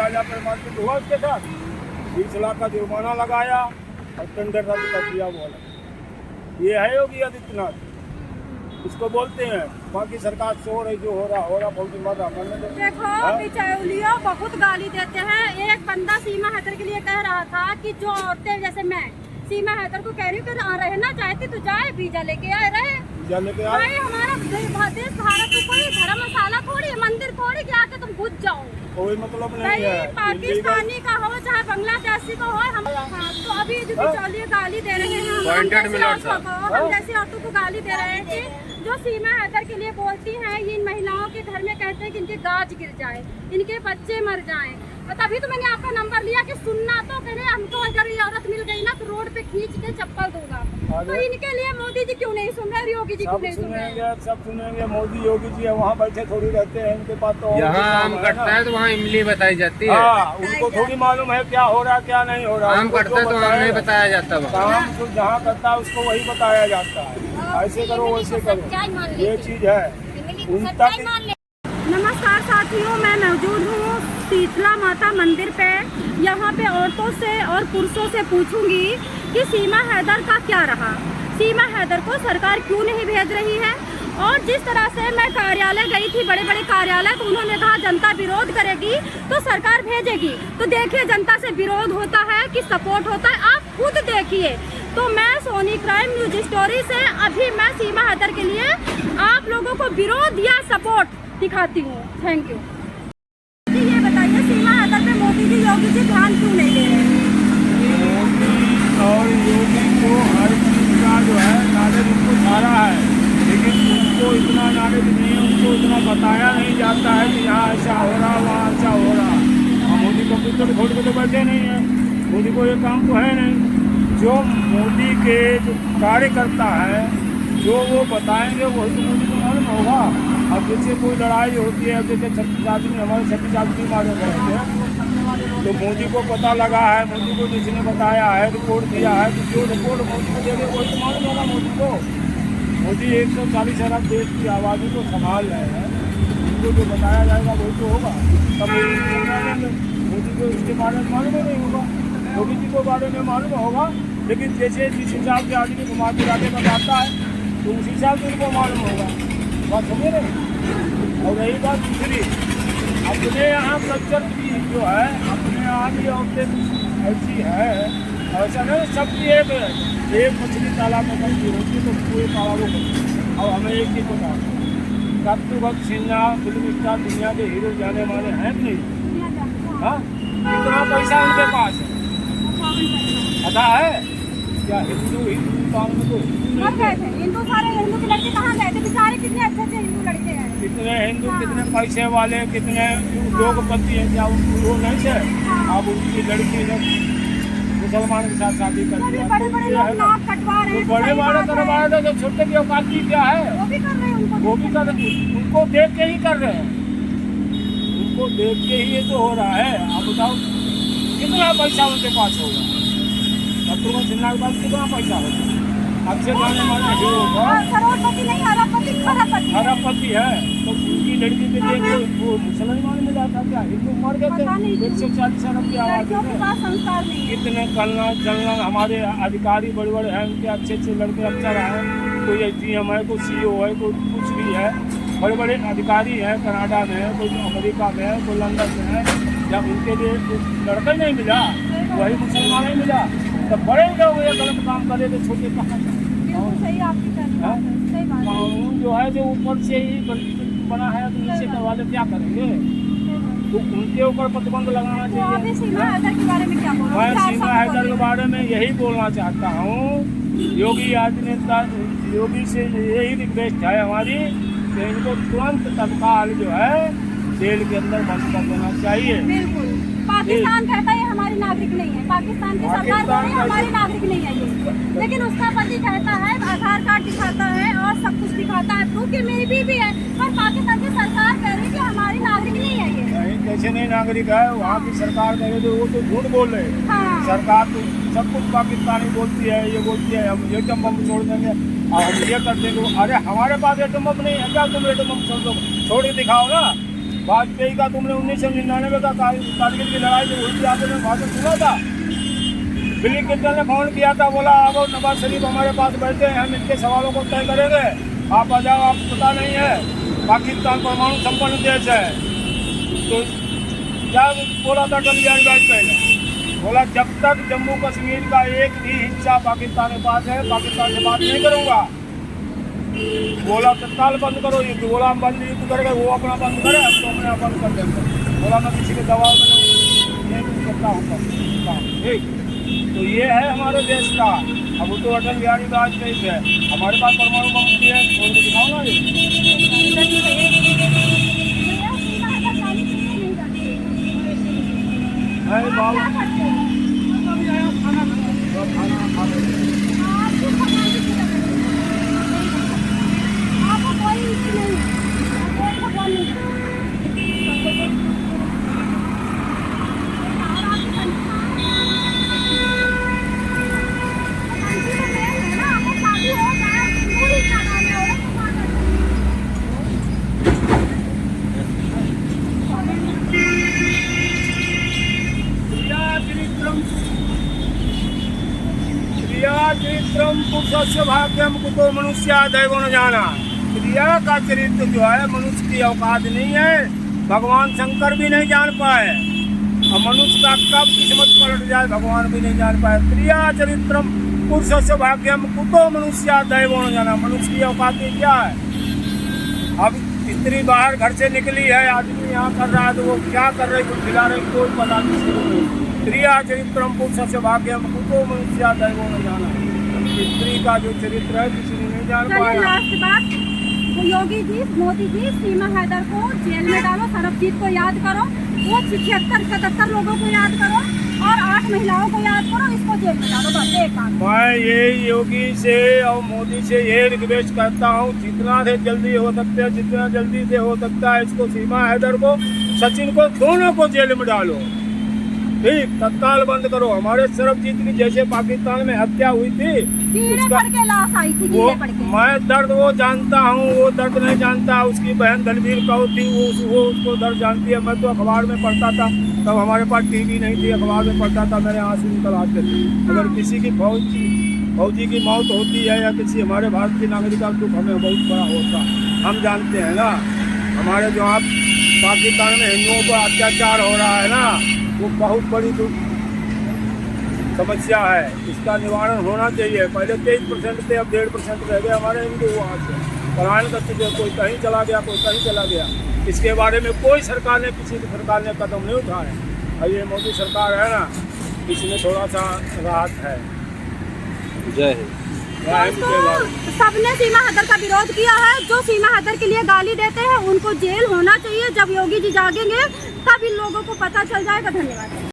राजा पर मारपीट हुआ उसके साथ, 20 लाख का जुर्माना लगाया और टेंडर रद्द कर दिया। वो अलग ये है योगी आदित्यनाथ, इसको बोलते हैं। बाकी सरकार सो रही, जो हो रहा बहुत मर रहा मरने दो। देखो बिचौलियों बहुत गाली देते हैं। एक बंदा सीमा हैदर के लिए कह रहा था कि जो औरतें जैसे मैं सीमा हैदर को कह रही हूँ कि रहना चाहती तो जाए, वीजा लेके आए रहे। वीजा लेके आए। भाई हमारा देश भारत में कोई धर्मशाला थोड़ी, मंदिर थोड़ी कि आके तुम घुस जाओ, कोई मतलब नहीं है। पाकिस्तानी का हो चाहे बांग्लादेशी का हो, हम तो अभी जो बिचौलिए गाली दे रहे हैं हम जैसी औरतों को गाली दे रहे हैं कि जो सीमा हैदर के लिए बोलती हैं, ये इन महिलाओं के घर में कहते हैं कि इनके गाज गिर जाए, इनके बच्चे मर जाएं। और तभी तो मैंने आपका नंबर लिया कि सुनना तो कह रहे हमको अगर ये औरत मिल गई ना तो रोड पे खींच के चप्पल दूंगा। तो इनके लिए मोदी जी क्यों नहीं सुन रहे, योगी जी क्यों नहीं सुन रहे? सब सुनेंगे। मोदी योगी जी वहाँ बैठे थोड़ी रहते हैं, इनके पास तो यहाँ आम कटता है तो वहाँ इमली बताई जाती है। उनको थोड़ी मालूम है क्या हो रहा क्या नहीं हो रहा। आम कटता है तो आम नहीं बताया जाता, काम जहाँ करता है उसको वही बताया जाता है। ऐसे करो वैसे करो, ये चीज है उन तक। नमस्कार साथियों, मैं मौजूद हूँ शीतला माता मंदिर पे। यहाँ पे औरतों से और पुरुषों से पूछूंगी कि सीमा हैदर का क्या रहा, सीमा हैदर को सरकार क्यों नहीं भेज रही है। और जिस तरह से मैं कार्यालय गई थी, बड़े बड़े कार्यालय, तो उन्होंने कहा जनता विरोध करेगी तो सरकार भेजेगी। तो देखिए जनता से विरोध होता है कि सपोर्ट होता है, आप खुद देखिए। तो मैं सोनी क्राइम न्यूज स्टोरी से अभी मैं सीमा हैदर के लिए आप लोगों को विरोध या सपोर्ट दिखाती हूँ। Thank you. ये बताइए सीमा हैदर पे मोदी जी योगी जी ध्यान क्यों नहीं दे रहे? मोदी और योगी को हर चीज का जो है नॉलेज उनको सारा है, लेकिन उनको इतना नॉलेज नहीं है, उनको इतना बताया नहीं जाता है कि यहाँ ऐसा हो रहा वहाँ ऐसा हो रहा। मोदी कंप्यूटर खोल के तो बैठे नहीं है, मोदी को ये काम तो है नहीं। जो मोदी के जो कार्यकर्ता है जो वो बताएंगे वही तो मोदी को मालूम होगा। अब जैसे कोई लड़ाई होती है, जैसे 36 आदमी हमारे 36 आदमी मारे गए थे, तो मोदी को पता लगा है, मोदी को जिसने बताया है, रिपोर्ट दिया है, तो जो रिपोर्ट मोदी को देंगे वही तो मालूम होगा मोदी को। मोदी 140 अरब देश की आबादी को संभाल रहे हैं, उनको जो बताया जाएगा वही तो होगा। तब मोदी को इसके बारे में मालूम नहीं होगा, मोदी जी को बारे में मालूम होगा। लेकिन जैसे जिस हिसाब से आदमी घुमा फिराने का आता है तो उस हिसाब से उनको मालूम होगा। बात समझे नहीं। और रही बात दूसरी, अपने यहाँ कल्चर की जो है, अपने यहाँ की औरतें ऐसी है, ऐसा नहीं सबकी एक मछली तालाब में बनती होती तो पूरे तालाबों को। और हमें एक चीज बता, शत्रुघ्न सिन्हा फिल्म स्टार दुनिया के हीरो जाने माने हैं कि नहीं? हाँ, कितना पैसा उनके पास है पता है क्या? हिंदू हिंदुस्तान में तो हिंदू सारे हिंदू के लड़के कहाँ गए थे बेचारे? कितने अच्छे अच्छे हिंदू लड़के हैं, कितने हिंदू, कितने पैसे वाले, कितने लोगपति हैं, क्या वो नहीं थे? अब उनकी लड़की ने मुसलमान के साथ शादी कर दिया। बड़े बड़े लोग नाक कटवा रहे हैं, बड़े बड़े करवा रहे थे, छोटे की औकात की क्या है वो भी कर रहे हैं, वो भी कर रहे, उनको देख के ही कर रहे हैं, उनको देख के ही ये तो हो रहा है। आप बताओ कितना पैसा उनके पास होगा? शत्रुघ्न सिन्हा के पास कितना पैसा होगा? अच्छे गाने वाले हीरो करोड़पति नहीं, अरबपति है, तो उनकी लड़की के लिए वो मुसलमान मिला था क्या? हिंदू मर गए थे 140 अरब की आबादी। कितने कलना चलना हमारे अधिकारी बड़े बड़े हैं, उनके अच्छे अच्छे लड़के अफसर हैं, कोई SDM है, कोई CEO है, कोई कुछ भी है, बड़े बड़े अधिकारी हैं, कनाडा में है, कोई अमेरिका में है, कोई लंदन में है। जब उनके लिए लड़का ही नहीं मिला, वही मुसलमान ही मिला, तब बड़े लोग ये गलत काम करे तो छोटे कहाँ? कानून जो है जो ऊपर से ही बना है तो नीचे करवा ले, क्या करेंगे? तो उनके ऊपर प्रतिबंध लगाना चाहिए। सीमा हैदर के बारे में क्या बोलूं? मैं सीमा हैदर के बारे में यही बोलना चाहता हूँ, योगी आदित्यनाथ, योगी से यही रिक्वेस्ट है हमारी कि इनको तुरंत तत्काल जो है जेल के अंदर बंद कर देना चाहिए। बिल्कुल। पाकिस्तान कहता है हमारी नागरिक नहीं है, पाकिस्तान की सरकार बोल रही है हमारी नागरिक नहीं है ये, लेकिन उसका पति कहता है, आधार कार्ड दिखाता है और सब कुछ दिखाता है, प्रूफ कि मेरी बीवी है, पर पाकिस्तान की सरकार कह रही है कि हमारी नागरिक नहीं है ये। नहीं, कैसे नहीं नागरिक है? वहाँ की सरकार कह रही है, वो तो झूठ बोल रहे हैं। हाँ। सरकार तो सब कुछ पाकिस्तानी बोलती है, ये बोलती है हम एटम बम छोड़ देंगे और हम ये कर देंगे। अरे हमारे पास एटम बम नहीं है क्या? तुम एटम बम छोड़ के दिखाओ ना, वाजपेयी का तुमने 1999 का कारगिल की लड़ाई जो हुई थी आपने भाषण सुना था? बिल क्लिंटन ने फोन किया था, बोला अब नवाज शरीफ हमारे पास बैठे हैं, हम इनके सवालों को तय करेंगे, आप आ जाओ, आपको पता नहीं है पाकिस्तान परमाणु संपन्न देश है। तो क्या बोला था अटल बिहारी वाजपेयी ने? बोला जब तक जम्मू कश्मीर का एक भी हिस्सा पाकिस्तान के पास है, पाकिस्तान से बात नहीं करूँगा। बोला तत्काल बंद करो युद्ध, बोला हम बंद युद्ध करेंगे, वो अपना बंद करे, हम तो अपने बंद कर देंगे। बोला मैं किसी के दबाव में नहीं करता हूँ। ठीक, तो ये है हमारे देश का। अब वो तो अटल बिहारी वाजपेयी है, हमारे पास परमाणु बम भी है, उनको दिखाओ ना ये बाबू चरित्रम पुरुषस्य भाग्यम कुतो मनुष्या दैवो न जाना। क्रिया का चरित्र जो है मनुष्य की औकात नहीं है, भगवान शंकर भी नहीं जान पाए, और मनुष्य का कब किस्मत पलट जाए भगवान भी नहीं जान पाए। क्रिया चरित्रम पुरुषस्य भाग्यम कुतो मनुष्या दैवो न जाना। मनुष्य की औकात क्या है? अब स्त्री बाहर घर से निकली है, आदमी यहाँ कर रहा है, तो वो क्या कर रही, कुछ खिला रही, कोई पता नहीं। क्रिया चरित्रम पुरुषस्य भाग्यम कुतो मनुष्या दैवो न जाना। स्त्री का जो चरित्र है किसी ने नहीं जान पाया। लास्ट बात, योगी जी, मोदी जी, सीमा हैदर को जेल में डालो, सरबजीत को याद करो, वो 76-77 लोगों को याद करो और 8 महिलाओं को याद करो, इसको जेल में डालो, बस एक बात। मैं ये योगी से और मोदी से ये रिक्वेस्ट करता हूँ, जितना से जल्दी हो सकता है, जितना जल्दी से हो सकता है, इसको सीमा हैदर को, सचिन को, दोनों को जेल में डालो। ठीक, तत्काल बंद करो। हमारे सरबजीत की जैसे पाकिस्तान में हत्या हुई थी, उसका के लाश आई थी, वो मैं दर्द वो जानता हूँ, वो दर्द नहीं जानता। उसकी बहन दलवीर कौर थी, वो उसको दर्द जानती है। मैं तो अखबार में पढ़ता था, तब हमारे पास टीवी नहीं थी, अखबार में पढ़ता था, मेरे आंसू निकल आते थे। अगर किसी की फौजी की मौत होती है या किसी हमारे भारत की नागरिक का दुख हमें बहुत बड़ा होता, हम जानते हैं ना। हमारे जो आप पाकिस्तान में हिंदुओं पर अत्याचार हो रहा है ना, वो बहुत बड़ी समस्या है, इसका निवारण होना चाहिए। पहले 23% थे, अब 1.5% रह गए हमारे हिंदू वहाँ से पलायन कर चुके, कोई कहीं चला गया, कोई कहीं चला गया। इसके बारे में कोई सरकार ने, किसी की सरकार ने कदम नहीं उठाए। और ये मोदी सरकार है ना, इसमें थोड़ा सा राहत है। जय हिंद। सबने सीमा हैदर का विरोध किया है। जो सीमा हैदर के लिए गाली देते हैं उनको जेल होना चाहिए। जब योगी जी जागेंगे तब इन लोगों को पता चल जाएगा। धन्यवाद।